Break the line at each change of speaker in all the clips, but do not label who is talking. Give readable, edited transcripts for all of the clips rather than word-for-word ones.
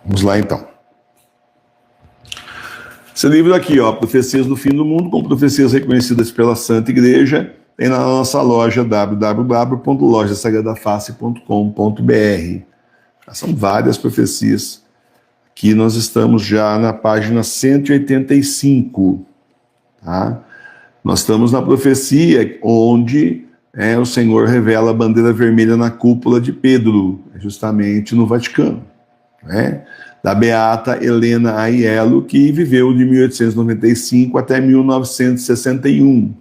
Vamos lá então. Esse livro aqui, ó, Profecias do Fim do Mundo, com profecias reconhecidas pela Santa Igreja, tem na nossa loja www.lojasagradafácie.com.br. São várias profecias. Aqui nós estamos já na página 185. Tá? Nós estamos na profecia onde o Senhor revela a bandeira vermelha na cúpula de Pedro, justamente no Vaticano. Da beata Helena Aiello, que viveu de 1895 até 1961.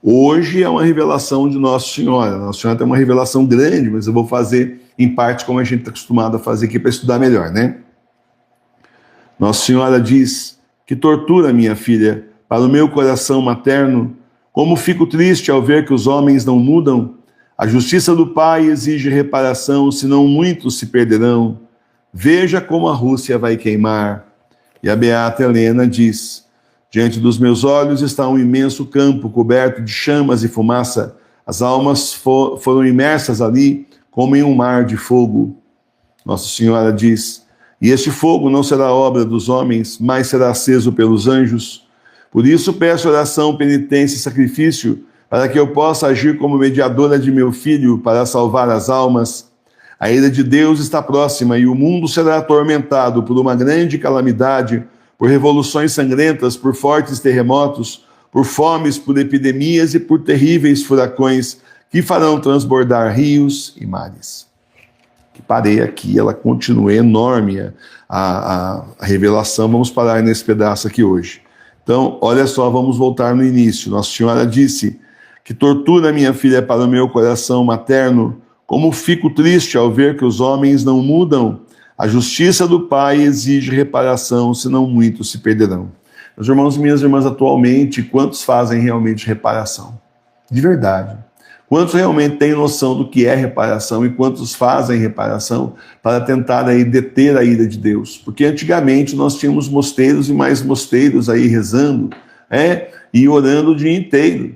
Hoje é uma revelação de Nossa Senhora. Nossa Senhora tem uma revelação grande, mas eu vou fazer em parte como a gente está acostumado a fazer aqui para estudar melhor, né? Nossa Senhora diz: que tortura, minha filha, para o meu coração materno, como fico triste ao ver que os homens não mudam. A justiça do Pai exige reparação, senão muitos se perderão. Veja como a Rússia vai queimar. E a beata Helena diz: diante dos meus olhos está um imenso campo coberto de chamas e fumaça. As almas foram imersas ali como em um mar de fogo. Nossa Senhora diz: e este fogo não será obra dos homens, mas será aceso pelos anjos. Por isso peço oração, penitência e sacrifício, para que eu possa agir como mediadora de meu filho para salvar as almas. A ira de Deus está próxima e o mundo será atormentado por uma grande calamidade, por revoluções sangrentas, por fortes terremotos, por fomes, por epidemias e por terríveis furacões que farão transbordar rios e mares. Que parei aqui, ela continua enorme a revelação. Vamos parar nesse pedaço aqui hoje. Então, olha só, vamos voltar no início. Nossa Senhora disse: que tortura, minha filha, para o meu coração materno, como fico triste ao ver que os homens não mudam. A justiça do Pai exige reparação, senão muitos se perderão. Meus irmãos e minhas irmãs, atualmente, quantos fazem realmente reparação? De verdade. Quantos realmente têm noção do que é reparação e quantos fazem reparação para tentar aí deter a ira de Deus? Porque antigamente nós tínhamos mosteiros e mais mosteiros aí rezando, e orando o dia inteiro.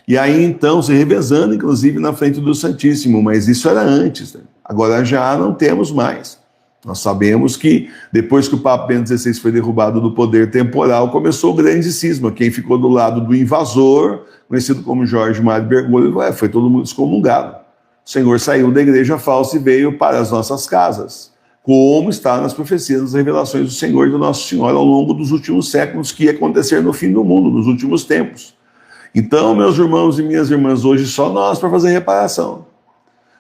E aí então se revezando, inclusive, na frente do Santíssimo, mas isso era antes, né? Agora já não temos mais. Nós sabemos que depois que o Papa Bento XVI foi derrubado do poder temporal, começou o grande cisma. Quem ficou do lado do invasor, conhecido como Jorge Mário Bergoglio, foi todo mundo excomungado. O Senhor saiu da igreja falsa e veio para as nossas casas, como está nas profecias, nas revelações do Senhor e do Nosso Senhor ao longo dos últimos séculos, que ia acontecer no fim do mundo, nos últimos tempos. Então, meus irmãos e minhas irmãs, hoje só nós para fazer reparação.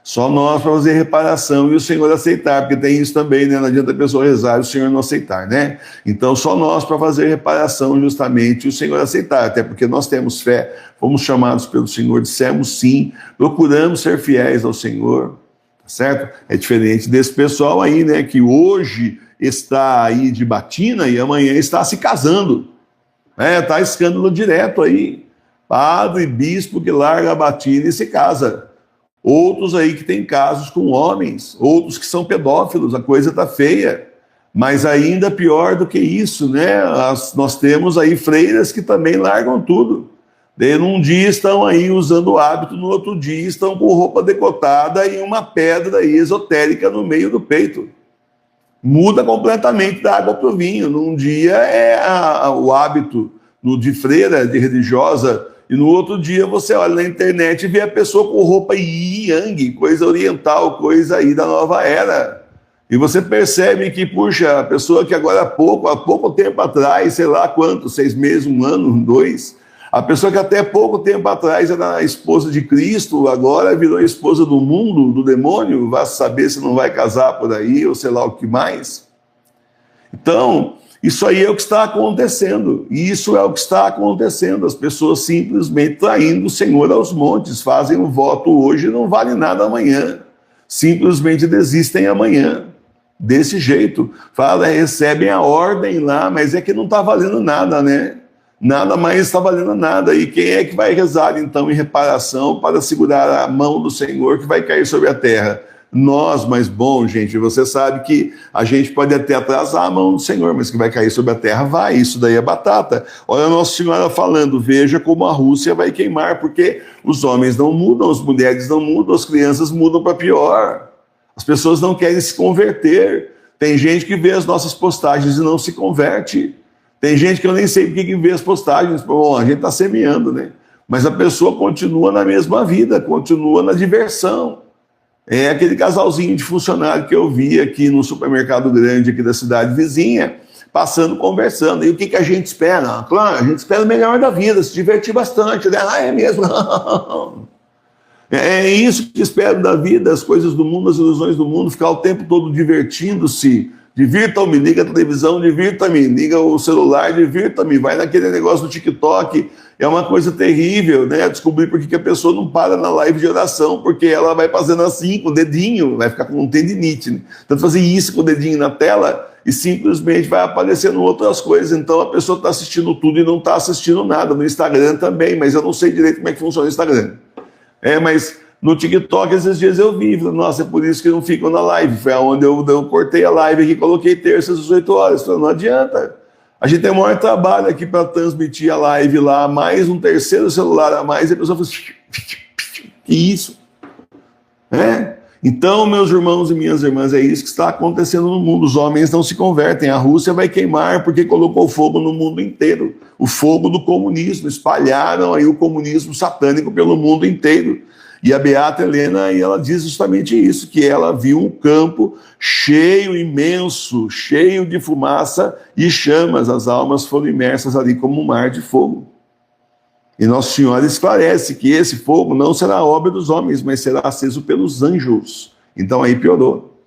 Só nós para fazer reparação e o Senhor aceitar, porque tem isso também, né? Não adianta a pessoa rezar e o Senhor não aceitar, né? Então, só nós para fazer reparação, justamente, e o Senhor aceitar, até porque nós temos fé, fomos chamados pelo Senhor, dissemos sim, procuramos ser fiéis ao Senhor, tá certo? É diferente desse pessoal aí, né? Que hoje está aí de batina e amanhã está se casando. Tá escândalo direto aí. Padre, bispo que larga a batina e se casa. Outros aí que têm casos com homens, outros que são pedófilos, a coisa está feia. Mas ainda pior do que isso, né? Nós temos aí freiras que também largam tudo. Daí, num dia estão aí usando o hábito, no outro dia estão com roupa decotada e uma pedra aí esotérica no meio do peito. Muda completamente da água para o vinho. Num dia é o hábito de freira, de religiosa, e no outro dia você olha na internet e vê a pessoa com roupa yang, coisa oriental, coisa aí da nova era. E você percebe que, puxa, a pessoa que agora há pouco tempo atrás, sei lá quanto, 6 meses, 1 ano, 2, a pessoa que até pouco tempo atrás era a esposa de Cristo, agora virou esposa do mundo, do demônio, vai saber se não vai casar por aí, ou sei lá o que mais. Então, isso aí é o que está acontecendo, e isso é o que está acontecendo, as pessoas simplesmente traindo o Senhor aos montes, fazem um voto hoje e não vale nada amanhã, simplesmente desistem amanhã, desse jeito, recebem a ordem lá, mas é que não está valendo nada, né? Nada mais está valendo nada, e quem é que vai rezar então em reparação para segurar a mão do Senhor que vai cair sobre a terra? Nós, mas bom, gente, você sabe que a gente pode até atrasar a mão do Senhor, mas que vai cair sobre a terra, vai, isso daí é batata. Olha a Nossa Senhora falando, veja como a Rússia vai queimar, porque os homens não mudam, as mulheres não mudam, as crianças mudam para pior. As pessoas não querem se converter. Tem gente que vê as nossas postagens e não se converte. Tem gente que eu nem sei por que vê as postagens. Bom, a gente está semeando, né? Mas a pessoa continua na mesma vida, continua na diversão. É aquele casalzinho de funcionário que eu vi aqui no supermercado grande aqui da cidade vizinha, passando, conversando. E o que a gente espera? Claro, a gente espera o melhor da vida, se divertir bastante, né? Ah, é mesmo? É isso que espero da vida, as coisas do mundo, as ilusões do mundo, ficar o tempo todo divertindo-se. Divirta-me, liga a televisão, divirta-me, liga o celular, divirta-me, vai naquele negócio do TikTok. É uma coisa terrível, né? Descobrir por que a pessoa não para na live de oração, porque ela vai fazendo assim, com o dedinho, vai ficar com um tendinite, né? Tanto fazer isso com o dedinho na tela e simplesmente vai aparecendo outras coisas. Então a pessoa está assistindo tudo e não está assistindo nada. No Instagram também, mas eu não sei direito como é que funciona o Instagram. Mas no TikTok, esses dias eu vi, nossa, é por isso que não ficam na live. Foi onde eu cortei a live aqui, coloquei terças às 8 horas. Falei, não adianta. A gente tem o maior trabalho aqui para transmitir a live lá, mais um terceiro celular a mais, e a pessoa fala assim, que isso? Então, meus irmãos e minhas irmãs, é isso que está acontecendo no mundo. Os homens não se convertem. A Rússia vai queimar porque colocou fogo no mundo inteiro. O fogo do comunismo. Espalharam aí o comunismo satânico pelo mundo inteiro. E a Beata Helena, ela diz justamente isso, que ela viu um campo cheio, imenso, cheio de fumaça e chamas. As almas foram imersas ali como um mar de fogo. E Nossa Senhora esclarece que esse fogo não será obra dos homens, mas será aceso pelos anjos. Então aí piorou.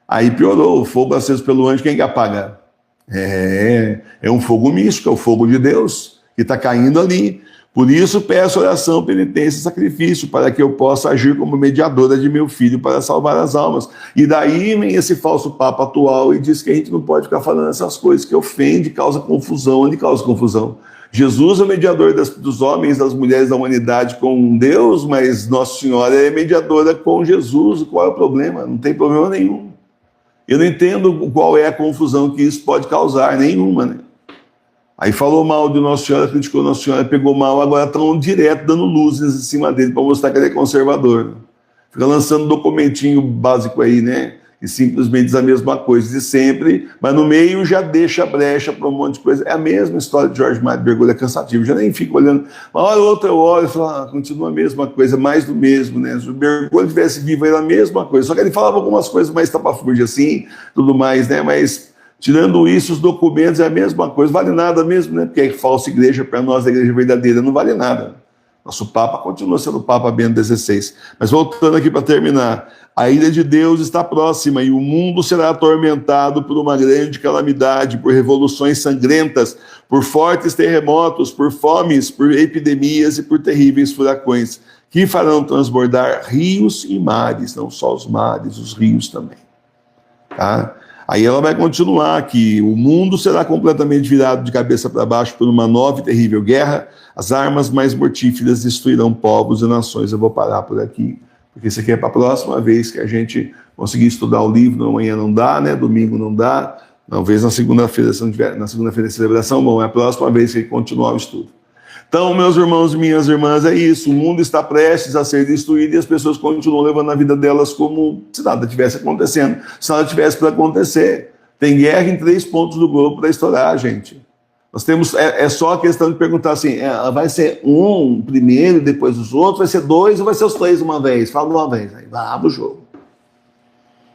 Aí piorou. O fogo aceso pelo anjo, quem que apaga? É um fogo místico, é o fogo de Deus que está caindo ali. Por isso peço oração, penitência e sacrifício, para que eu possa agir como mediadora de meu filho para salvar as almas. E daí vem esse falso papo atual e diz que a gente não pode ficar falando essas coisas, que ofende, causa confusão. Onde causa confusão? Jesus é o mediador dos homens, das mulheres, da humanidade com Deus, mas Nossa Senhora é mediadora com Jesus. Qual é o problema? Não tem problema nenhum. Eu não entendo qual é a confusão que isso pode causar, nenhuma, né? Aí falou mal de Nossa Senhora, criticou Nossa Senhora, pegou mal, agora estão direto dando luzes em cima dele para mostrar que ele é conservador. Fica lançando documentinho básico aí, né? E simplesmente diz a mesma coisa de sempre, mas no meio já deixa brecha para um monte de coisa. É a mesma história de Jorge Mário Bergoglio, é cansativo, já nem fico olhando. Uma hora ou outra eu olho e falo, continua a mesma coisa, mais do mesmo, né? Se o Bergoglio tivesse vivo, era a mesma coisa, só que ele falava algumas coisas mais tapafúrdia assim, tudo mais, né? Mas tirando isso, os documentos é a mesma coisa, vale nada mesmo, né? Porque é falsa igreja, para nós a igreja verdadeira não vale nada. Nosso Papa continua sendo o Papa Bento XVI. Mas voltando aqui para terminar, a ira de Deus está próxima e o mundo será atormentado por uma grande calamidade, por revoluções sangrentas, por fortes terremotos, por fomes, por epidemias e por terríveis furacões, que farão transbordar rios e mares, não só os mares, os rios também. Tá? Aí ela vai continuar que o mundo será completamente virado de cabeça para baixo por uma nova e terrível guerra, as armas mais mortíferas destruirão povos e nações. Eu vou parar por aqui, porque isso aqui é para a próxima vez que a gente conseguir estudar o livro. Amanhã não dá, né? Domingo não dá, talvez na segunda-feira, se não tiver, na segunda-feira de celebração, bom, é a próxima vez que continuar o estudo. Então, meus irmãos e minhas irmãs, é isso. O mundo está prestes a ser destruído e as pessoas continuam levando a vida delas como se nada tivesse acontecendo. Se nada tivesse para acontecer. Tem guerra em 3 pontos do globo para estourar, gente. Nós temos, é só a questão de perguntar assim, vai ser um primeiro, depois os outros, vai ser 2 ou vai ser os 3 uma vez? Fala uma vez, aí vai, abre o jogo.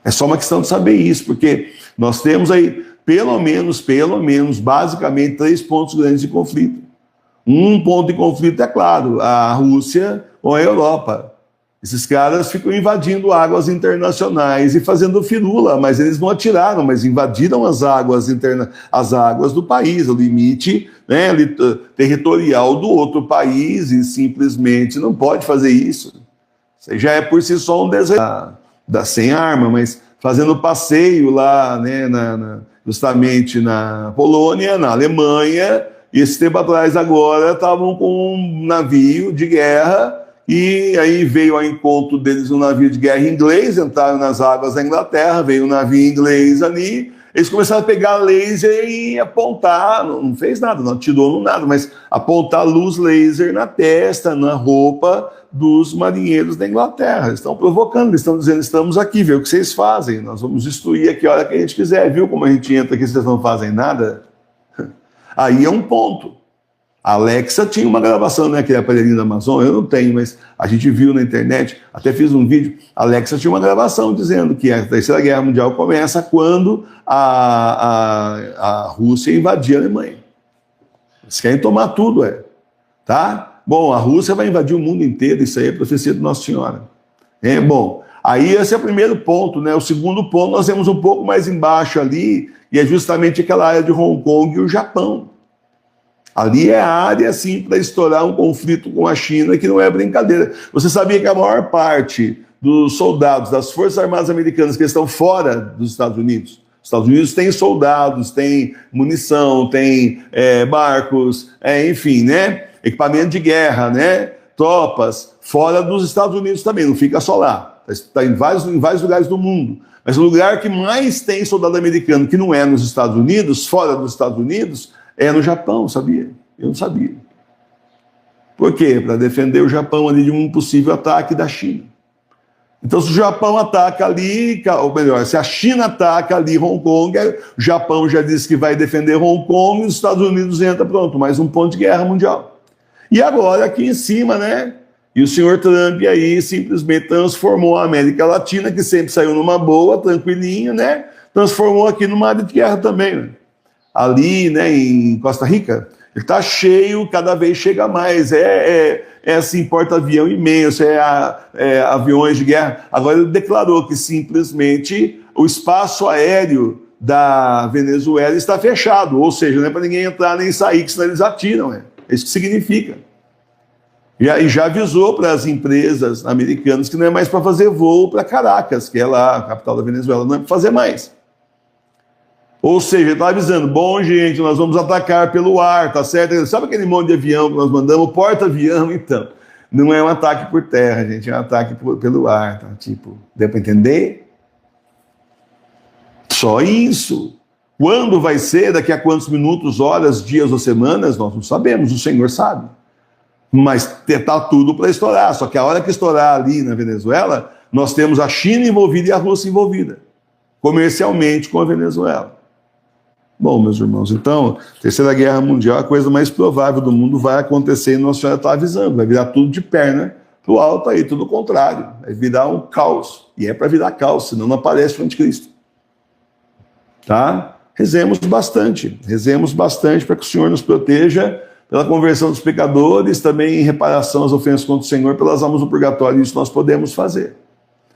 É só uma questão de saber isso, porque nós temos aí, pelo menos, basicamente, 3 pontos grandes de conflito. Um ponto de conflito é claro, a Rússia ou a Europa. Esses caras ficam invadindo águas internacionais e fazendo firula, mas eles não atiraram, mas invadiram as águas do país, o limite, né, territorial do outro país, e simplesmente não pode fazer isso. Isso já é por si só um desejo sem arma, mas fazendo passeio lá, né, justamente na Polônia, na Alemanha. E esse tempo atrás agora estavam com um navio de guerra e aí veio ao encontro deles um navio de guerra inglês, entraram nas águas da Inglaterra, veio um navio inglês ali Eles começaram a pegar laser e apontar, não fez nada, não atirou nada, mas apontar luz laser na testa, na roupa dos marinheiros da Inglaterra. Eles estão provocando, eles estão dizendo, estamos aqui, vê o que vocês fazem, nós vamos destruir aqui a hora que a gente quiser, viu como a gente entra aqui, vocês não fazem nada? Aí é um ponto. A Alexa tinha uma gravação, né, aquele aparelhinho da Amazon, eu não tenho, mas a gente viu na internet, até fiz um vídeo, a Alexa tinha uma gravação dizendo que a Terceira Guerra Mundial começa quando a Rússia invadia a Alemanha. Eles querem tomar tudo, tá? Bom, a Rússia vai invadir o mundo inteiro, isso aí é profecia de Nossa Senhora. Bom, aí esse é o primeiro ponto, né? O segundo ponto nós temos um pouco mais embaixo ali, e é justamente aquela área de Hong Kong e o Japão. Ali é a área, assim, para estourar um conflito com a China, que não é brincadeira. Você sabia que a maior parte dos soldados das Forças Armadas Americanas que estão fora dos Estados Unidos, os Estados Unidos têm soldados, têm munição, têm barcos, enfim, né? Equipamento de guerra, né? Tropas, fora dos Estados Unidos também, não fica só lá. Está em vários lugares do mundo. Mas o lugar que mais tem soldado americano, que não é nos Estados Unidos, fora dos Estados Unidos, é no Japão, sabia? Eu não sabia. Por quê? Para defender o Japão ali de um possível ataque da China. Então, se o Japão ataca ali, ou melhor, se a China ataca ali Hong Kong, o Japão já disse que vai defender Hong Kong e os Estados Unidos entra, pronto, mais um ponto de guerra mundial. E agora, aqui em cima, né? E o senhor Trump aí simplesmente transformou a América Latina, que sempre saiu numa boa, tranquilinha, né? Transformou aqui numa área de guerra também, né? Ali, né, em Costa Rica, ele está cheio, cada vez chega mais, assim, porta-avião imenso, aviões de guerra. Agora ele declarou que simplesmente o espaço aéreo da Venezuela está fechado, ou seja, não é para ninguém entrar nem sair, que senão eles atiram, é isso que significa. E já avisou para as empresas americanas que não é mais para fazer voo para Caracas, que é lá a capital da Venezuela, não é para fazer mais. Ou seja, ele está avisando, bom, gente, nós vamos atacar pelo ar, tá certo? Sabe aquele monte de avião que nós mandamos? Porta-avião, então. Não é um ataque por terra, gente, é um ataque pelo ar, tá? Tipo, deu para entender? Só isso. Quando vai ser, daqui a quantos minutos, horas, dias ou semanas, nós não sabemos, o Senhor sabe. Mas está tudo para estourar, só que a hora que estourar ali na Venezuela, nós temos a China envolvida e a Rússia envolvida, comercialmente com a Venezuela. Bom, meus irmãos, então, Terceira Guerra Mundial, a coisa mais provável do mundo vai acontecer e Nossa Senhora está avisando, vai virar tudo de perna pro alto aí, tudo o contrário, vai virar um caos, e é para virar caos, senão não aparece o anticristo. Tá? Rezemos bastante para que o Senhor nos proteja pela conversão dos pecadores, também em reparação às ofensas contra o Senhor, pelas almas do purgatório, isso nós podemos fazer.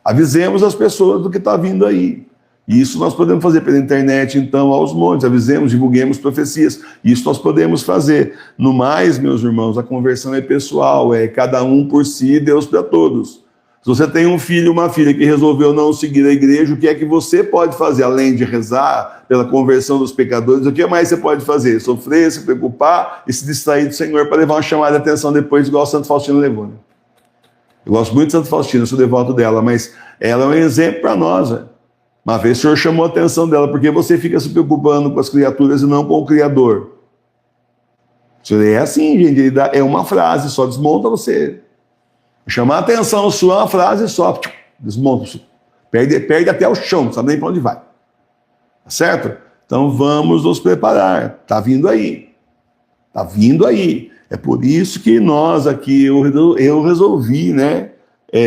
Avisemos as pessoas do que está vindo aí. Isso nós podemos fazer pela internet, então, aos montes, avisemos, divulguemos profecias, isso nós podemos fazer. No mais, meus irmãos, a conversão é pessoal, é cada um por si, Deus para todos. Se você tem um filho, uma filha que resolveu não seguir a igreja, o que é que você pode fazer, além de rezar pela conversão dos pecadores, o que mais você pode fazer? Sofrer, se preocupar e se distrair do Senhor para levar uma chamada de atenção depois, igual Santo Faustino levou, né? Eu gosto muito de Santo Faustino, sou devoto dela, mas ela é um exemplo para nós, né? Uma vez o Senhor chamou a atenção dela, porque você fica se preocupando com as criaturas e não com o Criador. O Senhor é assim, gente, é uma frase, só desmonta você. Chamar a atenção sua é uma frase só, desmonta, perde até o chão, não sabe nem para onde vai. Tá certo? Então vamos nos preparar, está vindo aí. Está vindo aí. É por isso que nós aqui, eu resolvi, né?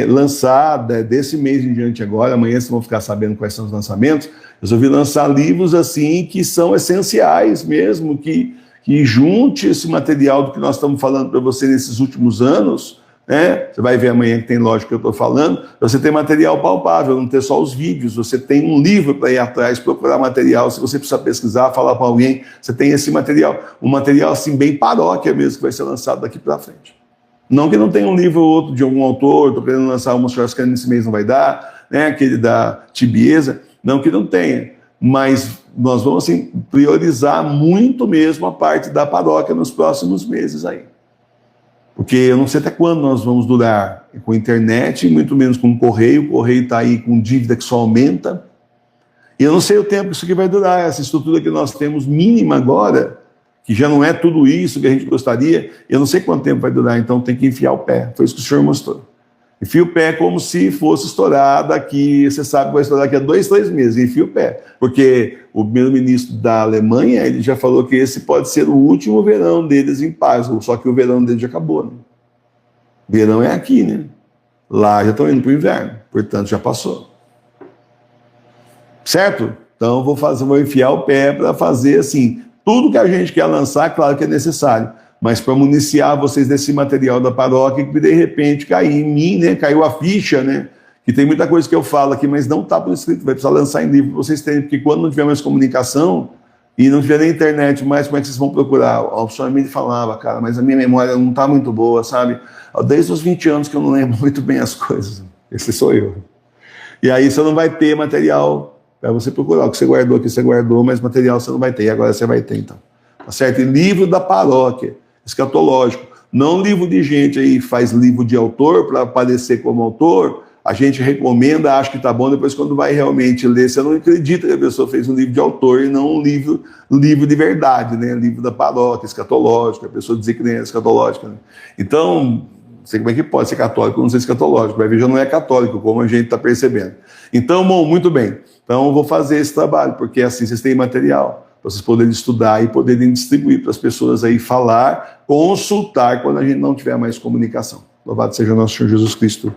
Lançar desse mês em diante agora, amanhã vocês vão ficar sabendo quais são os lançamentos, resolvi lançar livros assim que são essenciais mesmo, que junte esse material do que nós estamos falando para você nesses últimos anos, né? Você vai ver amanhã que tem lógico que eu estou falando, você tem material palpável, não ter só os vídeos, você tem um livro para ir atrás, procurar material, se você precisar pesquisar, falar para alguém, você tem esse material, um material assim bem paróquia mesmo, que vai ser lançado daqui para frente. Não que não tenha um livro ou outro de algum autor, estou querendo lançar uma churrascaria nesse mês, não vai dar, né? Aquele da Tibieza, não que não tenha, mas nós vamos assim, priorizar muito mesmo a parte da paróquia nos próximos meses aí. Porque eu não sei até quando nós vamos durar com a internet, muito menos com o correio está aí com dívida que só aumenta, E eu não sei o tempo que isso aqui vai durar, essa estrutura que nós temos mínima agora, que já não é tudo isso que a gente gostaria, eu não sei quanto tempo vai durar, então tem que enfiar o pé. Foi isso que o senhor mostrou. Enfia o pé como se fosse estourar daqui, você sabe que vai estourar daqui a 2, 3 meses, enfia o pé. Porque o primeiro-ministro da Alemanha, ele já falou que esse pode ser o último verão deles em paz, só que o verão deles já acabou, né? Verão é aqui, né? Lá já estão indo para o inverno, portanto já passou. Certo? Então vou enfiar o pé para fazer assim, tudo que a gente quer lançar, claro que é necessário, mas para municiar vocês desse material da paróquia, que de repente caiu em mim, né? Caiu a ficha, né? Que tem muita coisa que eu falo aqui, mas não está por escrito, vai precisar lançar em livro para vocês terem, porque quando não tiver mais comunicação e não tiver nem internet mais, como é que vocês vão procurar? O senhor me falava, cara, mas a minha memória não está muito boa, sabe? Desde os 20 anos que eu não lembro muito bem as coisas. Esse sou eu. E aí você não vai ter material para você procurar. O que você guardou aqui, você guardou, mas material você não vai ter. E agora você vai ter, então. Tá certo? E livro da paróquia, escatológico. Não livro de gente aí faz livro de autor para aparecer como autor. A gente recomenda, acha que tá bom, depois quando vai realmente ler, você não acredita que a pessoa fez um livro de autor e não um livro de verdade, né? Livro da paróquia, escatológico, a pessoa dizer que nem é escatológica. Né? Então, não sei como é que pode ser católico, não ser escatológico, vai ver, já não é católico, como a gente está percebendo. Então, bom, muito bem. Então, eu vou fazer esse trabalho, porque assim vocês têm material, para vocês poderem estudar e poderem distribuir para as pessoas aí, falar, consultar, quando a gente não tiver mais comunicação. Louvado seja o nosso Senhor Jesus Cristo.